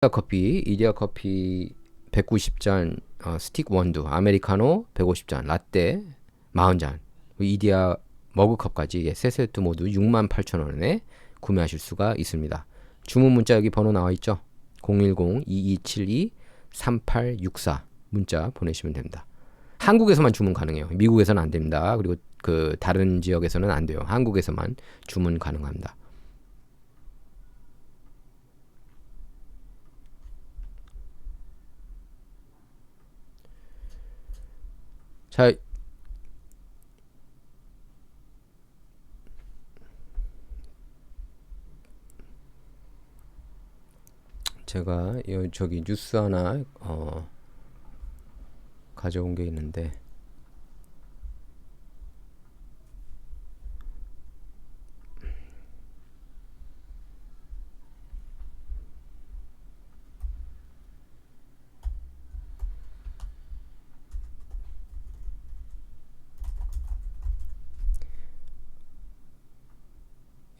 이디야 커피 190잔, 스틱 원두, 아메리카노 150잔, 라떼 40잔, 이디야 머그컵까지 세 세트 모두 68,000원에 구매하실 수가 있습니다. 주문 문자 여기 번호 나와 있죠? 010-2272-3864 문자 보내시면 됩니다. 한국에서만 주문 가능해요. 미국에서는 안 됩니다. 그리고 그 다른 지역에서는 안 돼요. 한국에서만 주문 가능합니다. 자, 제가 저기 뉴스 하나 가져온 게 있는데,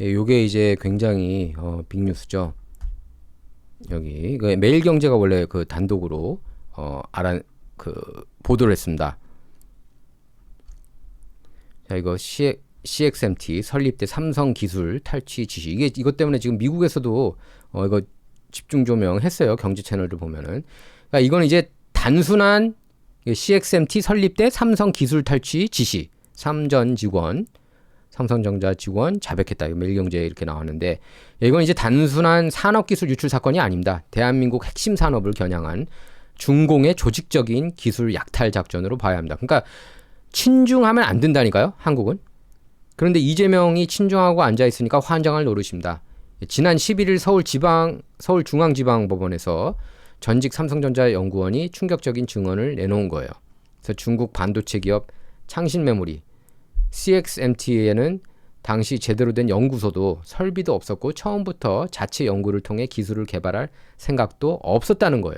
요게 이제 굉장히 빅뉴스죠. 여기 그 매일경제가 원래 그 단독으로 그 보도를 했습니다. 자, 이거 CXMT 설립 때 삼성 기술 탈취 지시. 이것 때문에 지금 미국에서도 이거 집중 조명했어요. 경제 채널들 보면은. 그러니까 이거는 이제 단순한 CXMT 설립 때 삼성 기술 탈취 지시. 삼성전자 직원 자백했다. 매일경제에 이렇게 나왔는데, 이건 이제 단순한 산업기술 유출 사건이 아닙니다. 대한민국 핵심 산업을 겨냥한 중공의 조직적인 기술 약탈 작전으로 봐야 합니다. 그러니까 친중하면 안 된다니까요, 한국은. 그런데 이재명이 친중하고 앉아 있으니까 환장할 노릇입니다. 지난 11일 서울중앙지방법원에서 전직 삼성전자 연구원이 충격적인 증언을 내놓은 거예요. 그래서 중국 반도체 기업 창신메모리 CXMT에는 당시 제대로 된 연구소도 설비도 없었고 처음부터 자체 연구를 통해 기술을 개발할 생각도 없었다는 거예요.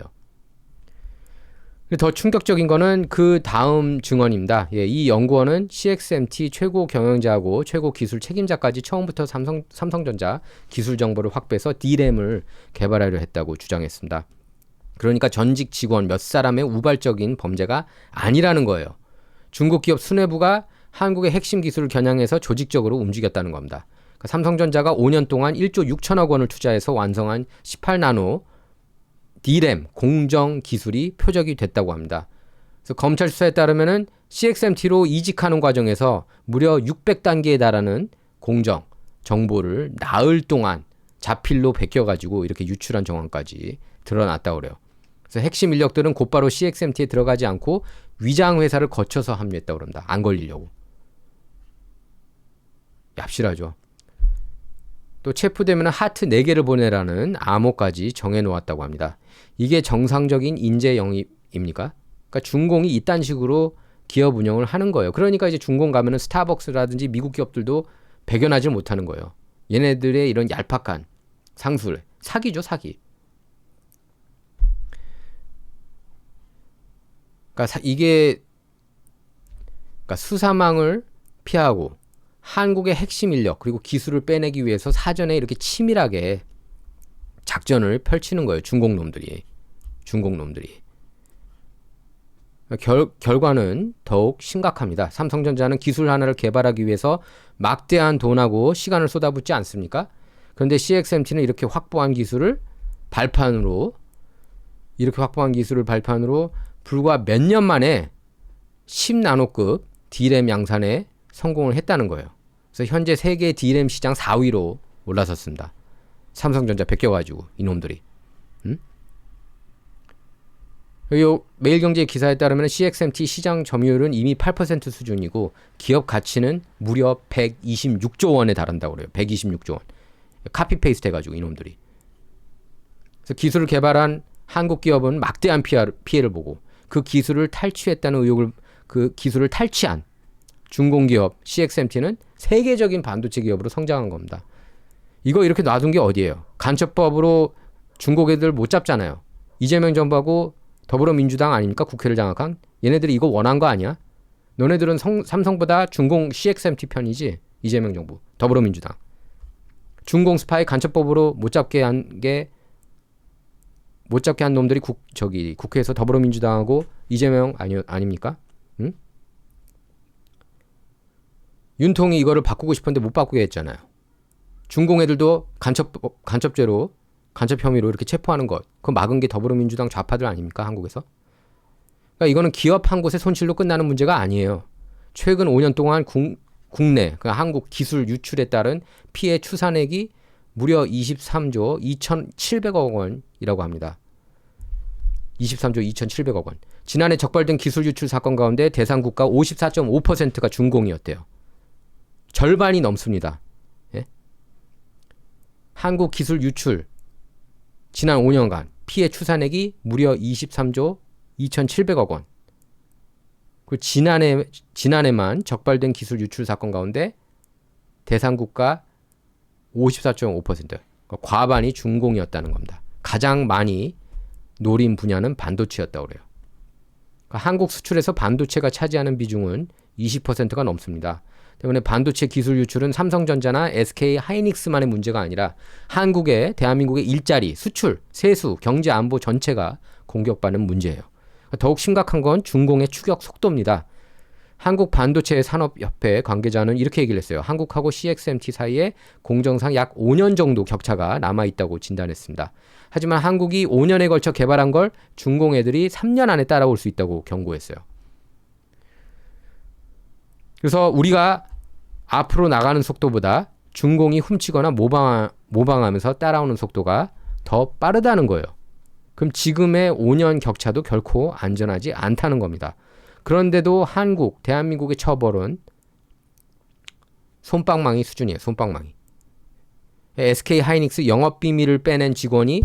더 충격적인 거는 그 다음 증언입니다. 이 연구원은 CXMT 최고 경영자하고 최고 기술 책임자까지 처음부터 삼성전자 기술 정보를 확보해서 D램을 개발하려 했다고 주장했습니다. 그러니까 전직 직원 몇 사람의 우발적인 범죄가 아니라는 거예요. 중국 기업 수뇌부가 한국의 핵심 기술을 겨냥해서 조직적으로 움직였다는 겁니다. 그러니까 삼성전자가 5년 동안 1조 6천억 원을 투자해서 완성한 18나노 D램 공정 기술이 표적이 됐다고 합니다. 그래서 검찰 수사에 따르면은 CXMT로 이직하는 과정에서 무려 600단계에 달하는 공정 정보를 나흘 동안 자필로 베껴가지고 이렇게 유출한 정황까지 드러났다고 그래요. 그래서 핵심 인력들은 곧바로 CXMT에 들어가지 않고 위장 회사를 거쳐서 합류했다고 그럽니다. 안 걸리려고. 얍실하죠. 또 체포되면 하트 4개를 보내라는 암호까지 정해놓았다고 합니다. 이게 정상적인 인재 영입입니까? 그러니까 중공이 이딴 식으로 기업 운영을 하는 거예요. 그러니까 이제 중공 가면은 스타벅스라든지 미국 기업들도 배견하지 못하는 거예요. 얘네들의 이런 얄팍한 상술, 사기죠, 사기. 그러니까 그러니까 수사망을 피하고 한국의 핵심 인력 그리고 기술을 빼내기 위해서 사전에 이렇게 치밀하게 작전을 펼치는 거예요. 중공놈들이. 결과는 더욱 심각합니다. 삼성전자는 기술 하나를 개발하기 위해서 막대한 돈하고 시간을 쏟아붓지 않습니까? 그런데 CXMT는 이렇게 확보한 기술을 발판으로 불과 몇 년 만에 10나노급 D램 양산에 성공을 했다는 거예요. 그래서 현재 세계 D램 시장 4위로 올라섰습니다. 삼성전자 베껴가지고 이놈들이. 요 매일경제 기사에 따르면 CXMT 시장 점유율은 이미 8% 수준이고 기업 가치는 무려 126조 원에 달한다고 그래요. 126조 원. 카피페이스트 해가지고 이놈들이. 그래서 기술을 개발한 한국 기업은 막대한 피해를 보고 그 기술을 탈취했다는 의혹을 그 기술을 탈취한 중공기업 CXMT는 세계적인 반도체 기업으로 성장한 겁니다. 이거 이렇게 놔둔 게 어디예요? 간첩법으로 중국 애들 못 잡잖아요. 이재명 정부하고 더불어민주당 아닙니까? 국회를 장악한? 얘네들이 이거 원한 거 아니야? 너네들은 삼성보다 중공 CXMT 편이지? 이재명 정부, 더불어민주당. 중공 스파이 간첩법으로 못 잡게 한 게 못 잡게 한 놈들이 국회에서 더불어민주당하고 이재명 아닙니까? 응? 윤통이 이거를 바꾸고 싶었는데 못 바꾸게 했잖아요. 중공 애들도 간첩죄로 간첩 혐의로 이렇게 체포하는 것, 그거 막은 게 더불어민주당 좌파들 아닙니까? 한국에서? 그러니까 이거는 기업 한 곳의 손실로 끝나는 문제가 아니에요. 최근 5년 동안 국내, 그러니까 한국 기술 유출에 따른 피해 추산액이 무려 23조 2,700억 원이라고 합니다. 23조 2,700억 원. 지난해 적발된 기술 유출 사건 가운데 대상 국가 54.5%가 중공이었대요. 절반이 넘습니다. 예? 한국 기술 유출 지난 5년간 피해 추산액이 무려 23조 2,700억 원. 그 지난해만 적발된 기술 유출 사건 가운데 대상 국가 54.5%, 그러니까 과반이 중공이었다는 겁니다. 가장 많이 노린 분야는 반도체였다고 그래요. 그러니까 한국 수출에서 반도체가 차지하는 비중은 20%가 넘습니다. 때문에 반도체 기술 유출은 삼성전자나 SK 하이닉스만의 문제가 아니라 한국의 대한민국의 일자리, 수출, 세수, 경제 안보 전체가 공격받는 문제예요. 더욱 심각한 건 중공의 추격 속도입니다. 한국 반도체 산업협회 관계자는 이렇게 얘기를 했어요. 한국하고 CXMT 사이에 공정상 약 5년 정도 격차가 남아있다고 진단했습니다. 하지만 한국이 5년에 걸쳐 개발한 걸 중공 애들이 3년 안에 따라올 수 있다고 경고했어요. 그래서 우리가 앞으로 나가는 속도보다 중공이 훔치거나 모방하면서 따라오는 속도가 더 빠르다는 거예요. 그럼 지금의 5년 격차도 결코 안전하지 않다는 겁니다. 그런데도 한국, 대한민국의 처벌은 솜방망이 수준이에요. 솜방망이. SK 하이닉스 영업비밀을 빼낸 직원이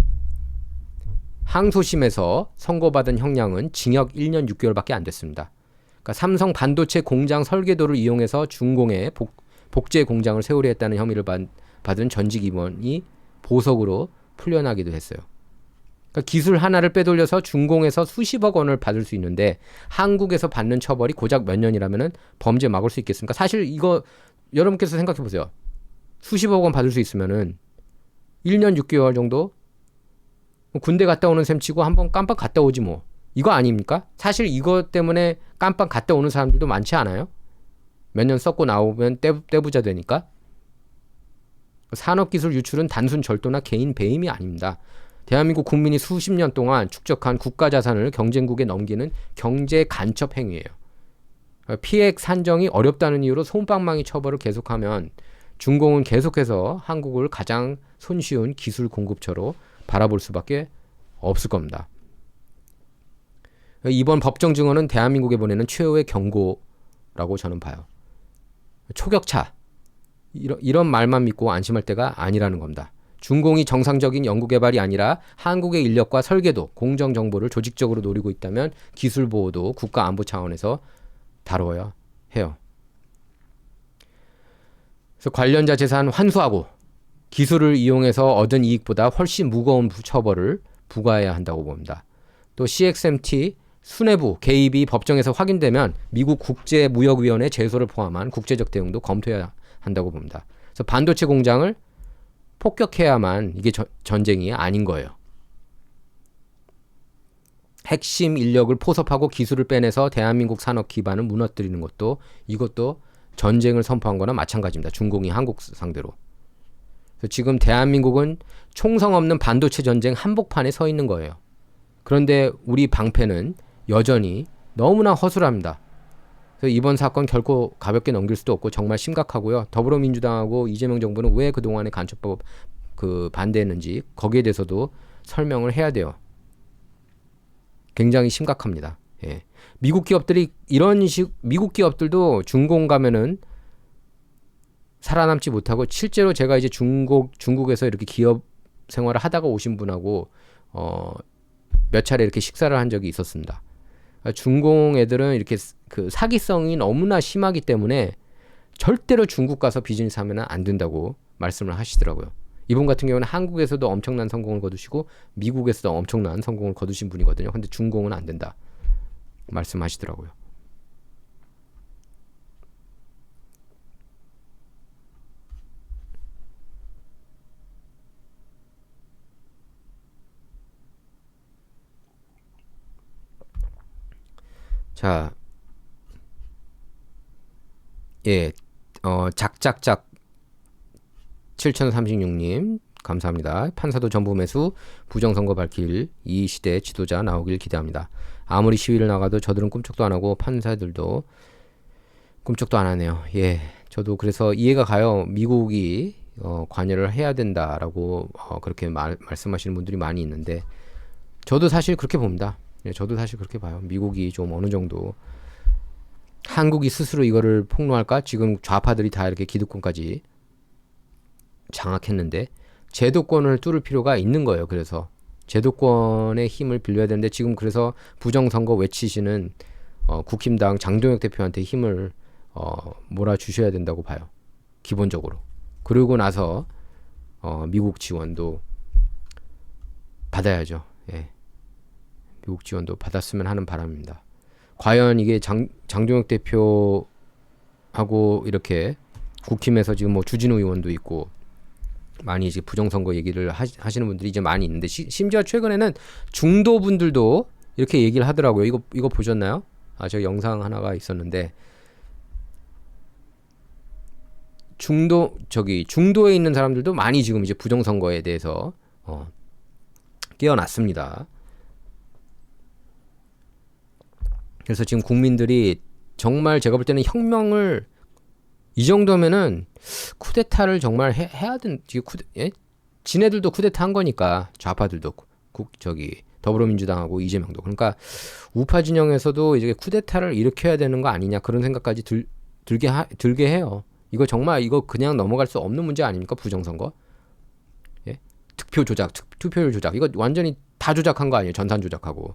항소심에서 선고받은 형량은 징역 1년 6개월밖에 안 됐습니다. 그러니까 삼성 반도체 공장 설계도를 이용해서 중공에 복제 공장을 세우려 했다는 혐의를 받은 전직 임원이 보석으로 풀려나기도 했어요. 그러니까 기술 하나를 빼돌려서 중공에서 수십억 원을 받을 수 있는데 한국에서 받는 처벌이 고작 몇 년이라면 범죄 막을 수 있겠습니까? 사실 이거 여러분께서 생각해 보세요. 수십억 원 받을 수 있으면은 1년 6개월 정도 군대 갔다 오는 셈 치고 한번 깜빡 갔다 오지 뭐. 이거 아닙니까? 사실 이거 때문에 깜빡 갔다 오는 사람들도 많지 않아요? 몇 년 썼고 나오면 떼부자 되니까. 산업기술 유출은 단순 절도나 개인 배임이 아닙니다. 대한민국 국민이 수십 년 동안 축적한 국가 자산을 경쟁국에 넘기는 경제 간첩 행위예요. 피해 산정이 어렵다는 이유로 솜방망이 처벌을 계속하면 중공은 계속해서 한국을 가장 손쉬운 기술 공급처로 바라볼 수밖에 없을 겁니다. 이번 법정 증언은 대한민국에 보내는 최후의 경고라고 저는 봐요. 초격차 이런 말만 믿고 안심할 때가 아니라는 겁니다. 중공이 정상적인 연구개발이 아니라 한국의 인력과 설계도, 공정정보를 조직적으로 노리고 있다면 기술 보호도 국가 안보 차원에서 다뤄야 해요. 그래서 관련자 재산 환수하고 기술을 이용해서 얻은 이익보다 훨씬 무거운 처벌을 부과해야 한다고 봅니다. 또 CXMT 수뇌부 개입이 법정에서 확인되면 미국 국제무역위원회 제소를 포함한 국제적 대응도 검토해야 한다고 봅니다. 그래서 반도체 공장을 폭격해야만 이게 전쟁이 아닌 거예요. 핵심 인력을 포섭하고 기술을 빼내서 대한민국 산업 기반을 무너뜨리는 것도 이것도 전쟁을 선포한 거나 마찬가지입니다. 중공이 한국 상대로. 그래서 지금 대한민국은 총성 없는 반도체 전쟁 한복판에 서 있는 거예요. 그런데 우리 방패는 여전히 너무나 허술합니다. 그래서 이번 사건 결코 가볍게 넘길 수도 없고 정말 심각하고요. 더불어민주당하고 이재명 정부는 왜 그동안에 간첩법 반대했는지 거기에 대해서도 설명을 해야 돼요. 굉장히 심각합니다. 예. 미국 기업들이 미국 기업들도 중공 가면은 살아남지 못하고 실제로 제가 이제 중국에서 이렇게 기업 생활을 하다가 오신 분하고 몇 차례 이렇게 식사를 한 적이 있었습니다. 중공 애들은 이렇게 그 사기성이 너무나 심하기 때문에 절대로 중국 가서 비즈니스 하면 안 된다고 말씀을 하시더라고요. 이분 같은 경우는 한국에서도 엄청난 성공을 거두시고 미국에서도 엄청난 성공을 거두신 분이거든요. 근데 중공은 안 된다 말씀하시더라고요. 자, 예, 작작작 7036님 감사합니다. 판사도 전부 매수, 부정선거 밝힐 이 시대 지도자 나오길 기대합니다. 아무리 시위를 나가도 저들은 꿈쩍도 안 하고 판사들도 꿈쩍도 안 하네요. 예, 저도 그래서 이해가 가요. 미국이 관여를 해야 된다라고 그렇게 말씀하시는 분들이 많이 있는데 저도 사실 그렇게 봅니다. 예, 저도 사실 그렇게 봐요. 미국이 좀 어느 정도 한국이 스스로 이거를 폭로할까? 지금 좌파들이 다 이렇게 기득권까지 장악했는데 제도권을 뚫을 필요가 있는 거예요. 그래서 제도권의 힘을 빌려야 되는데 지금 그래서 부정선거 외치시는 국힘당 장동혁 대표한테 힘을 몰아주셔야 된다고 봐요. 기본적으로. 그러고 나서 미국 지원도 받아야죠. 예. 미국 지원도 받았으면 하는 바람입니다. 과연 이게 장동혁 대표하고 이렇게 국힘에서 지금 뭐 주진우 의원도 있고 많이 이제 부정선거 얘기를 하시는 분들이 이제 많이 있는데 심지어 최근에는 중도 분들도 이렇게 얘기를 하더라고요. 이거 보셨나요? 저 영상 하나가 있었는데 중도에 있는 사람들도 많이 지금 이제 부정선거에 대해서 깨어났습니다. 그래서 지금 국민들이 정말 제가 볼 때는 혁명을 이 정도면은 쿠데타를 정말 해야 예? 지네들도 쿠데타 한 거니까 좌파들도 더불어민주당하고 이재명도 그러니까 우파 진영에서도 이제 쿠데타를 일으켜야 되는 거 아니냐 그런 생각까지 들게 해요. 이거 정말 이거 그냥 넘어갈 수 없는 문제 아닙니까? 부정선거? 예? 득표 조작, 투표율 조작 이거 완전히 다 조작한 거 아니에요? 전산 조작하고